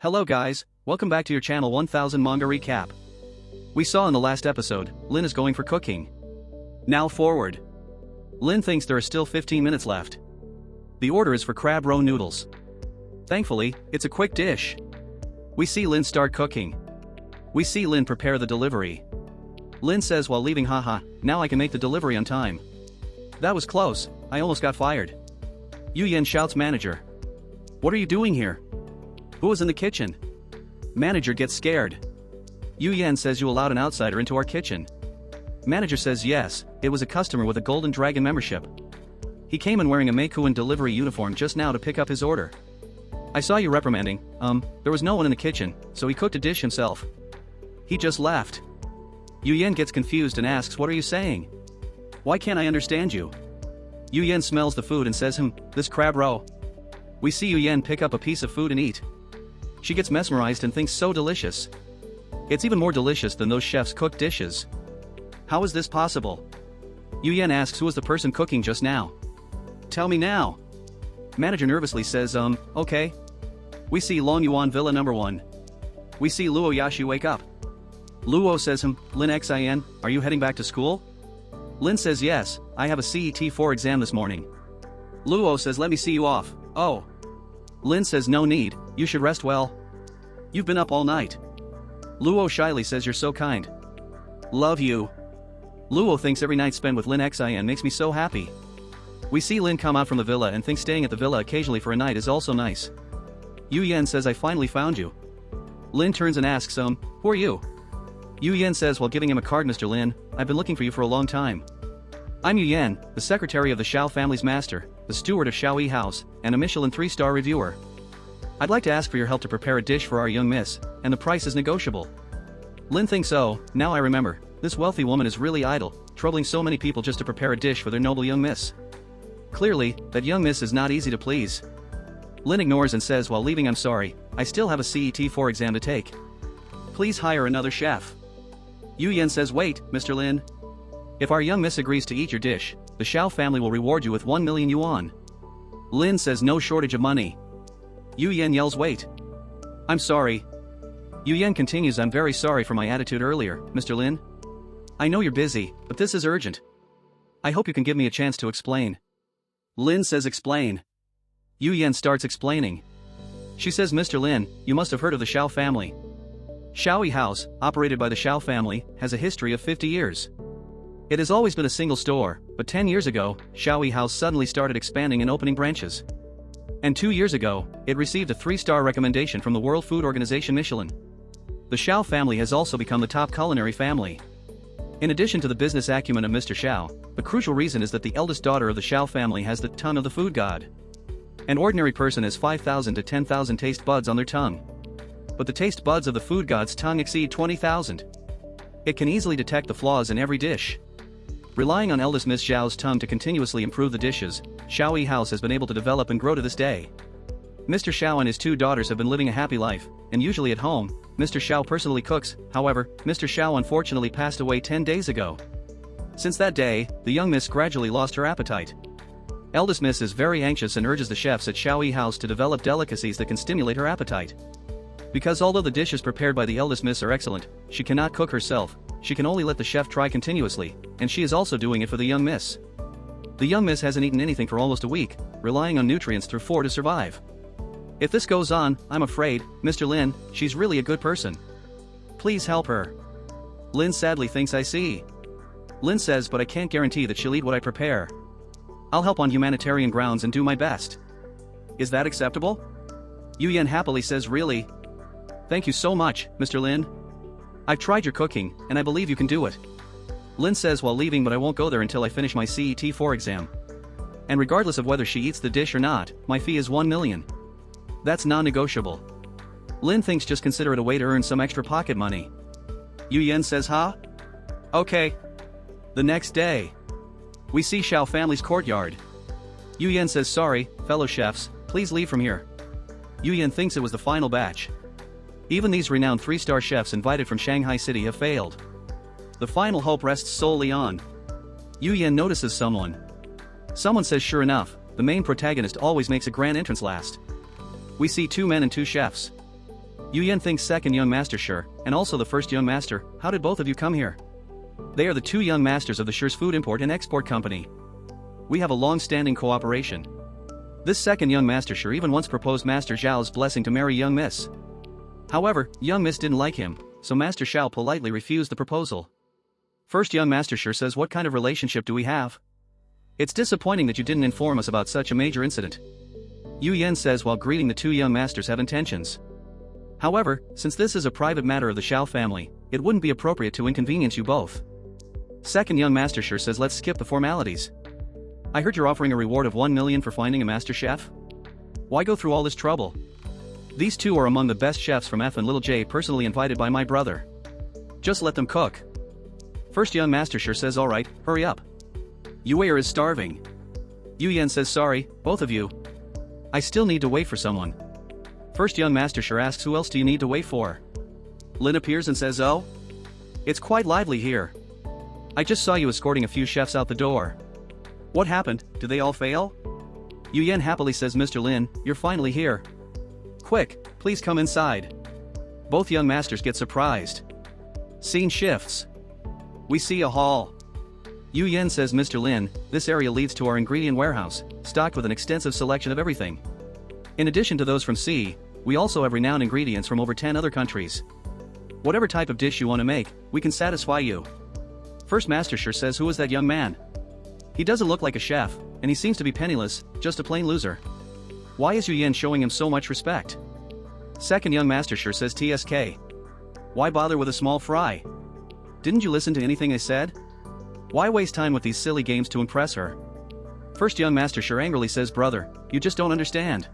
Hello guys, welcome back to your channel 1000 Manga Recap. We saw in the last episode, Lin is going for cooking. Now forward. Lin thinks there are still 15 minutes left. The order is for crab roe noodles. Thankfully, it's a quick dish. We see Lin start cooking. We see Lin prepare the delivery. Lin says while leaving, haha, now I can make the delivery on time. That was close, I almost got fired. Yu Yan shouts manager. What are you doing here? Who is in the kitchen? Manager gets scared. Yu Yan says you allowed an outsider into our kitchen. Manager says yes, it was a customer with a Golden Dragon membership. He came in wearing a Meikuan delivery uniform just now to pick up his order. I saw you reprimanding, there was no one in the kitchen, so he cooked a dish himself. He just left. Yu Yan gets confused and asks, what are you saying? Why can't I understand you? Yu Yan smells the food and says, this crab roe. We see Yu Yan pick up a piece of food and eat. She gets mesmerized and thinks so delicious. It's even more delicious than those chefs' cooked dishes. How is this possible? Yu Yan asks who was the person cooking just now. Tell me now. Manager nervously says, okay. We see Long Yuan Villa number 1. We see Luo Yashi wake up. Luo says, Lin Xin, are you heading back to school? Lin says yes, I have a CET4 exam this morning. Luo says let me see you off. Oh. Lin says no need, you should rest well. You've been up all night. Luo shyly says you're so kind. Love you. Luo thinks every night spent with Lin Xin makes me so happy. We see Lin come out from the villa and thinks staying at the villa occasionally for a night is also nice. Yu Yan says I finally found you. Lin turns and asks who are you? Yu Yan says while giving him a card, Mr. Lin, I've been looking for you for a long time. I'm Yu Yan, the secretary of the Xiao family's master, the steward of Xiaoyi House, and a Michelin 3-star reviewer. I'd like to ask for your help to prepare a dish for our young miss, and the price is negotiable. Lin thinks now I remember, this wealthy woman is really idle, troubling so many people just to prepare a dish for their noble young miss. Clearly, that young miss is not easy to please. Lin ignores and says while leaving, I'm sorry, I still have a CET4 exam to take. Please hire another chef. Yu Yan says wait, Mr. Lin. If our young miss agrees to eat your dish, the Xiao family will reward you with 1 million yuan. Lin says no shortage of money. Yu Yan yells wait. I'm sorry. Yu Yan continues, I'm very sorry for my attitude earlier, Mr. Lin. I know you're busy, but this is urgent. I hope you can give me a chance to explain. Lin says explain. Yu Yan starts explaining. She says Mr. Lin, you must have heard of the Xiao family. Xiaoyi House, operated by the Xiao family, has a history of 50 years. It has always been a single store, but 10 years ago, Xiaoyi House suddenly started expanding and opening branches. And 2 years ago, it received a 3-star recommendation from the World Food Organization Michelin. The Xiao family has also become the top culinary family. In addition to the business acumen of Mr. Xiao, the crucial reason is that the eldest daughter of the Xiao family has the tongue of the food god. An ordinary person has 5,000 to 10,000 taste buds on their tongue. But the taste buds of the food god's tongue exceed 20,000. It can easily detect the flaws in every dish. Relying on eldest Miss Xiao's tongue to continuously improve the dishes, Xiaoyi House has been able to develop and grow to this day. Mr. Xiao and his 2 daughters have been living a happy life, and usually at home, Mr. Xiao personally cooks. However, Mr. Xiao unfortunately passed away 10 days ago. Since that day, the young miss gradually lost her appetite. Eldest Miss is very anxious and urges the chefs at Xiaoyi House to develop delicacies that can stimulate her appetite. Because although the dishes prepared by the eldest miss are excellent, she cannot cook herself, she can only let the chef try continuously, and she is also doing it for the young miss. The young miss hasn't eaten anything for almost a week, relying on nutrients through 4 to survive. If this goes on, I'm afraid, Mr. Lin, she's really a good person. Please help her. Lin sadly thinks I see. Lin says but I can't guarantee that she'll eat what I prepare. I'll help on humanitarian grounds and do my best. Is that acceptable? Yu Yan happily says really? Thank you so much, Mr. Lin. I've tried your cooking, and I believe you can do it. Lin says while leaving, but I won't go there until I finish my CET4 exam. And regardless of whether she eats the dish or not, my fee is 1 million. That's non-negotiable. Lin thinks just consider it a way to earn some extra pocket money. Yu Yan says Okay. The next day. We see Xiao family's courtyard. Yu Yan says sorry, fellow chefs, please leave from here. Yu Yan thinks it was the final batch. Even these renowned 3-star chefs invited from Shanghai City have failed. The final hope rests solely on. Yu Yan notices someone. Someone says sure enough, the main protagonist always makes a grand entrance last. We see 2 men and 2 chefs. Yu Yan thinks second young master sure, and also the first young master, how did both of you come here? They are the two young masters of the Sure's food import and export company. We have a long-standing cooperation. This second young master sure even once proposed Master Zhao's blessing to marry young Miss. However, young Miss didn't like him, so Master Zhao politely refused the proposal. First young master sure says, what kind of relationship do we have? It's disappointing that you didn't inform us about such a major incident. Yu Yan says while greeting the two young masters have intentions. However, since this is a private matter of the Zhao family, it wouldn't be appropriate to inconvenience you both. Second young master sure says let's skip the formalities. I heard you're offering a reward of 1 million for finding a master chef? Why go through all this trouble? These two are among the best chefs from F and Little J personally invited by my brother. Just let them cook. First young master sure says alright, hurry up. Yue is starving. Yu Yan says sorry, both of you. I still need to wait for someone. First young master sure asks who else do you need to wait for? Lin appears and says oh? It's quite lively here. I just saw you escorting a few chefs out the door. What happened, did they all fail? Yu Yan happily says Mr. Lin, you're finally here. Quick, please come inside. Both young masters get surprised. Scene shifts. We see a hall. Yu Yan says Mr. Lin, this area leads to our ingredient warehouse, stocked with an extensive selection of everything. In addition to those from C, we also have renowned ingredients from over 10 other countries. Whatever type of dish you want to make, we can satisfy you. First master sure says who is that young man? He doesn't look like a chef, and he seems to be penniless, just a plain loser. Why is Yu Yan showing him so much respect? Second young master sure says TSK. Why bother with a small fry? Didn't you listen to anything I said? Why waste time with these silly games to impress her? First young master sure angrily says brother, you just don't understand.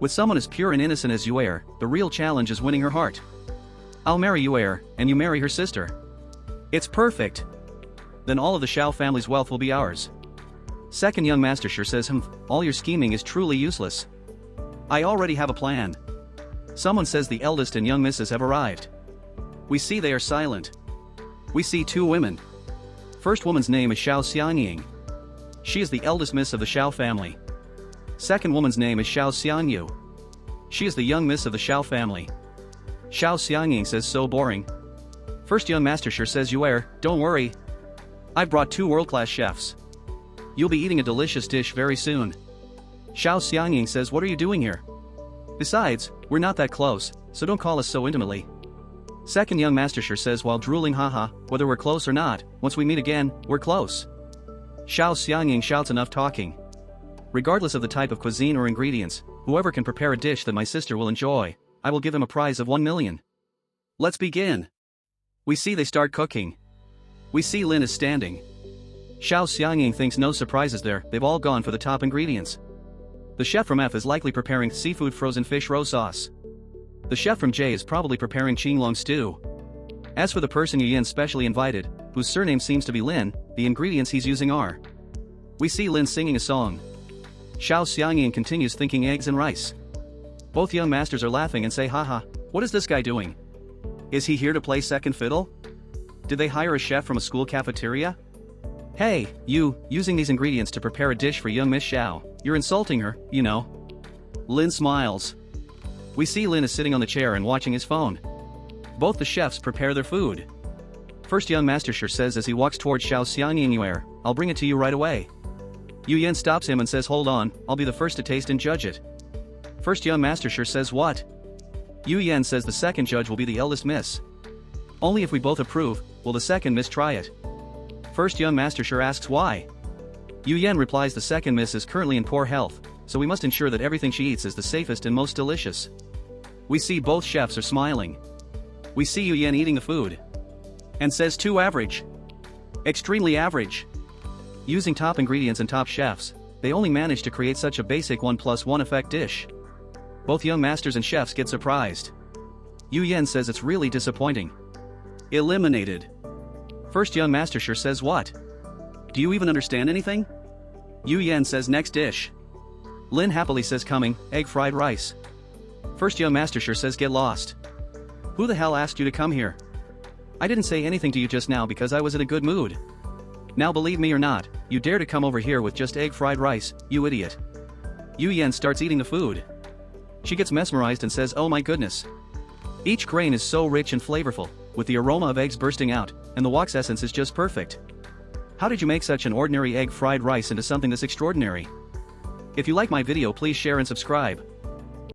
With someone as pure and innocent as Yue, the real challenge is winning her heart. I'll marry Yue, and you marry her sister. It's perfect. Then all of the Zhao family's wealth will be ours. Second young master sure says all your scheming is truly useless. I already have a plan. Someone says the eldest and young misses have arrived. We see they are silent. We see two women. First woman's name is Xiao Xianying. She is the eldest miss of the Zhao family. Second woman's name is Xiao Xianyu. She is the young miss of the Zhao family. Xiao Xianying says so boring. First young master sure says Yue, don't worry. I've brought two world-class chefs. You'll be eating a delicious dish very soon. Xiao Xianying says what are you doing here? Besides, we're not that close, so don't call us so intimately. Second young master sure says while drooling haha, whether we're close or not, once we meet again, we're close. Xiao Xianying shouts enough talking. Regardless of the type of cuisine or ingredients, whoever can prepare a dish that my sister will enjoy, I will give him a prize of 1 million. Let's begin. We see they start cooking. We see Lin is standing. Xiao Xianying thinks no surprises there, they've all gone for the top ingredients. The chef from F is likely preparing seafood frozen fish roe sauce. The chef from J is probably preparing qinglong stew. As for the person Yu Yan specially invited, whose surname seems to be Lin, the ingredients he's using are. We see Lin singing a song. Xiao Xianying continues thinking eggs and rice. Both young masters are laughing and say haha, what is this guy doing? Is he here to play second fiddle? Did they hire a chef from a school cafeteria? Hey, you, using these ingredients to prepare a dish for young Miss Xiao, you're insulting her, you know. Lin smiles. We see Lin is sitting on the chair and watching his phone. Both the chefs prepare their food. First young master sure says as he walks towards Xiao Xianying, I'll bring it to you right away. Yu Yan stops him and says hold on, I'll be the first to taste and judge it. First young master sure says what? Yu Yan says the second judge will be the eldest miss. Only if we both approve, will the second miss try it. First young master sure asks why. Yu Yan replies the second miss is currently in poor health, so we must ensure that everything she eats is the safest and most delicious. We see both chefs are smiling. We see Yu Yan eating the food. And says too average. Extremely average. Using top ingredients and top chefs, they only managed to create such a basic 1+1 effect dish. Both young masters and chefs get surprised. Yu Yan says it's really disappointing. Eliminated. First young master sure says what? Do you even understand anything? Yu Yan says next dish. Lin happily says coming, egg fried rice. First young master sure says get lost. Who the hell asked you to come here? I didn't say anything to you just now because I was in a good mood. Now believe me or not, you dare to come over here with just egg fried rice, you idiot. Yu Yan starts eating the food. She gets mesmerized and says oh my goodness. Each grain is so rich and flavorful, with the aroma of eggs bursting out, and the wax essence is just perfect. How did you make such an ordinary egg fried rice into something this extraordinary? If you like my video, please share and subscribe.